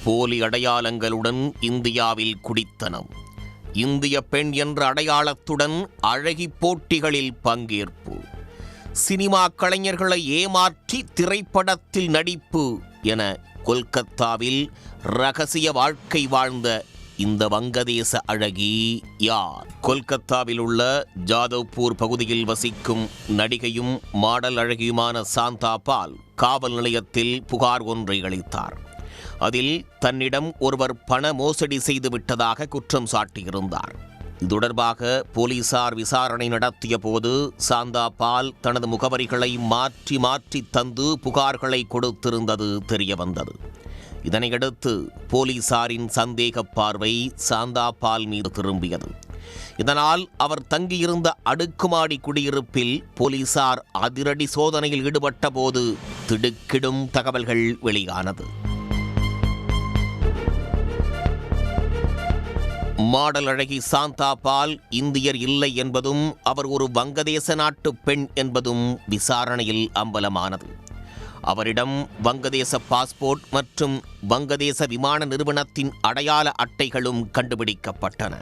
போலி அடையாளங்களுடன் இந்தியாவில் குடித்தனம். இந்திய பெண் என்ற அடையாளத்துடன் அழகி போட்டிகளில் பங்கேற்பு. சினிமா கலைஞர்களை ஏமாற்றி திரைப்படத்தில் நடிப்பு என கொல்கத்தாவில் ரகசிய வாழ்க்கை வாழ்ந்த இந்த வங்கதேச அழகி யார்? கொல்கத்தாவில் உள்ள ஜாதவ்பூர் பகுதியில் வசிக்கும் நடிகையும் மாடல் அழகியுமான சாந்தா பால் காவல் நிலையத்தில் புகார் ஒன்றை அளித்தார். அதில் தன்னிடம் ஒருவர் பண மோசடி செய்து விட்டதாக குற்றம் சாட்டியிருந்தார். இது தொடர்பாக போலீசார் விசாரணை நடத்திய போது சாந்தா பால் தனது முகவரிகளை மாற்றி மாற்றி தந்து புகார்களை கொடுத்திருந்தது தெரியவந்தது. இதனையடுத்து போலீசாரின் சந்தேக பார்வை சாந்தா பால் மீது திரும்பியது. இதனால் அவர் தங்கியிருந்த அடுக்குமாடி குடியிருப்பில் போலீசார் அதிரடி சோதனையில் ஈடுபட்ட போது திடுக்கிடும் தகவல்கள் வெளியானது. மாடல் அழகி சாந்தா பால் இந்தியர் இல்லை என்பதும் அவர் ஒரு வங்கதேச நாட்டு பெண் என்பதும் விசாரணையில் அம்பலமானது. அவரிடம் வங்கதேச பாஸ்போர்ட் மற்றும் வங்கதேச விமான நிறுவனத்தின் அடையாள அட்டைகளும் கண்டுபிடிக்கப்பட்டன.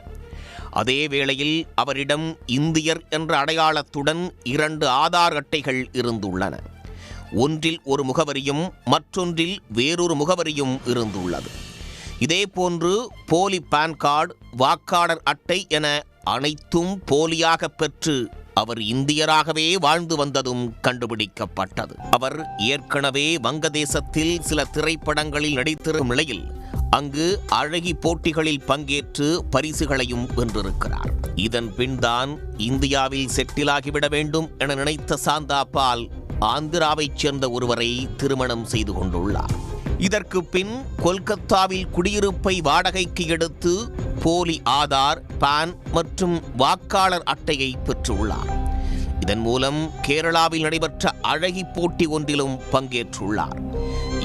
அதே வேளையில் அவரிடம் இந்தியர் என்ற அடையாளத்துடன் 2 ஆதார் அட்டைகள் இருந்துள்ளன. ஒன்றில் ஒரு முகவரியும் மற்றொன்றில் வேறொரு முகவரியும் இருந்துள்ளது. இதேபோன்று போலி பான் கார்டு, வாக்காளர் அட்டை என அனைத்தும் போலியாக பெற்று அவர் இந்தியராகவே வாழ்ந்து வந்ததும் கண்டுபிடிக்கப்பட்டது. அவர் ஏற்கனவே வங்கதேசத்தில் சில திரைப்படங்களில் நடித்திருக்கும் நிலையில் அங்கு அழகி போட்டிகளில் பங்கேற்று பரிசுகளையும் வென்றிருக்கிறார். இதன் பின்தான் இந்தியாவில் செட்டிலாகிவிட வேண்டும் என நினைத்த சாந்தா பால் ஆந்திராவைச் சேர்ந்த ஒருவரை திருமணம் செய்து கொண்டுள்ளார். இதற்கு பின் கொல்கத்தாவில் குடியிருப்பை வாடகைக்கு எடுத்து போலி ஆதார், பான் மற்றும் வாக்காளர் அட்டையை பெற்றுள்ளார். இதன் மூலம் கேரளாவில் நடைபெற்ற அழகி போட்டி ஒன்றிலும் பங்கேற்றுள்ளார்.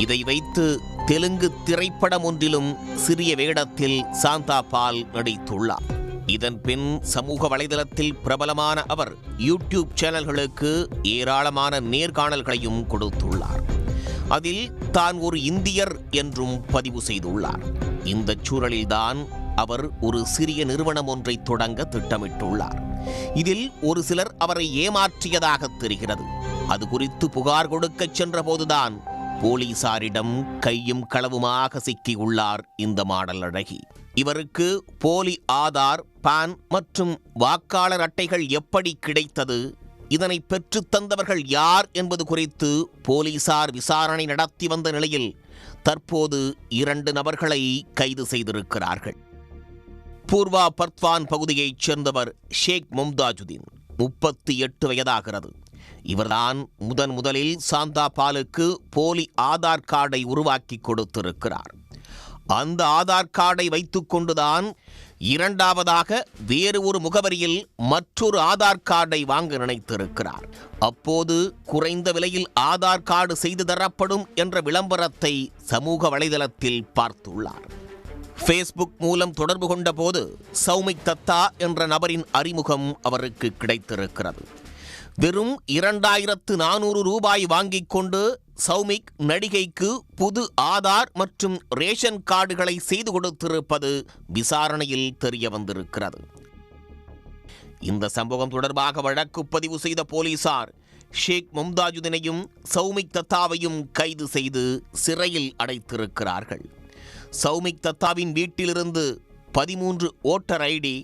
இதை வைத்து தெலுங்கு திரைப்படம் ஒன்றிலும் சிறிய வேடத்தில் சாந்தா பால் நடித்துள்ளார். இதன் பின் சமூக வலைதளத்தில் பிரபலமான அவர் யூடியூப் சேனல்களுக்கு ஏராளமான நேர்காணல்களையும் கொடுத்துள்ளார். அதில் தான் ஒரு இந்தியர் என்றும் பதிவு செய்துள்ளார். இந்த சூழலில்தான் அவர் ஒரு சிறிய நிறுவனம் ஒன்றை தொடங்க திட்டமிட்டுள்ளார். இதில் ஒரு சிலர் அவரை ஏமாற்றியதாக தெரிகிறது. அது குறித்து புகார் கொடுக்க சென்றபோதுதான் போலீசாரிடம் கையும் களவுமாக சிக்கியுள்ளார் இந்த மாடல் அழகி. இவருக்கு போலி ஆதார், பான் மற்றும் வாக்காளர் அட்டைகள் எப்படி கிடைத்தது, இதனை பெற்றுத் தந்தவர்கள் யார் என்பது குறித்து போலீசார் விசாரணை நடத்தி வந்த நிலையில் தற்போது 2 நபர்களை கைது செய்திருக்கிறார்கள். பூர்வா பர்த்வான் பகுதியைச் சேர்ந்தவர் ஷேக் மும்தாஜுதீன், 38 வயதாகிறது. இவர்தான் முதலில் சாந்தா பாலுக்கு போலி ஆதார் கார்டை உருவாக்கி கொடுத்திருக்கிறார். அந்த ஆதார் கார்டை வைத்துக்கொண்டுதான் இரண்டாவதாக வேறு ஒரு முகவரியில் மற்றொரு ஆதார் கார்டை வாங்க நினைத்திருக்கிறார். அப்போது குறைந்த விலையில் ஆதார் கார்டு செய்து தரப்படும் என்ற விளம்பரத்தை சமூக வலைதளத்தில் பார்த்துள்ளார். ஃபேஸ்புக் மூலம் தொடர்பு கொண்ட போது சௌமிக் தத்தா என்ற நபரின் அறிமுகம் அவருக்கு கிடைத்திருக்கிறது. வெறும் 2400 ரூபாய் வாங்கிக் கொண்டு சௌமிக் நடிகைக்கு புது ஆதார் மற்றும் ரேஷன் கார்டுகளை செய்து கொடுத்திருப்பது விசாரணையில் தெரிய வந்திருக்கிறது. இந்த சம்பவம் தொடர்பாக வழக்கு பதிவு செய்த போலீசார் ஷேக் மும்தாஜுதீனையும் சௌமிக் தத்தாவையும் கைது செய்து சிறையில் அடைத்திருக்கிறார்கள். சௌமிக் தத்தாவின் வீட்டிலிருந்து 13 ஓட்டர் ஐடி,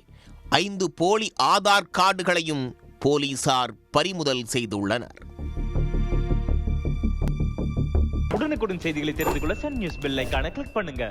5 போலி ஆதார் கார்டுகளையும் போலீசார் பறிமுதல் செய்துள்ளனர். உடனுக்குடன் செய்திகளை தெரிந்து கொள்ள சன் நியூஸ் பெல் ஐகானை கிளிக் பண்ணுங்க.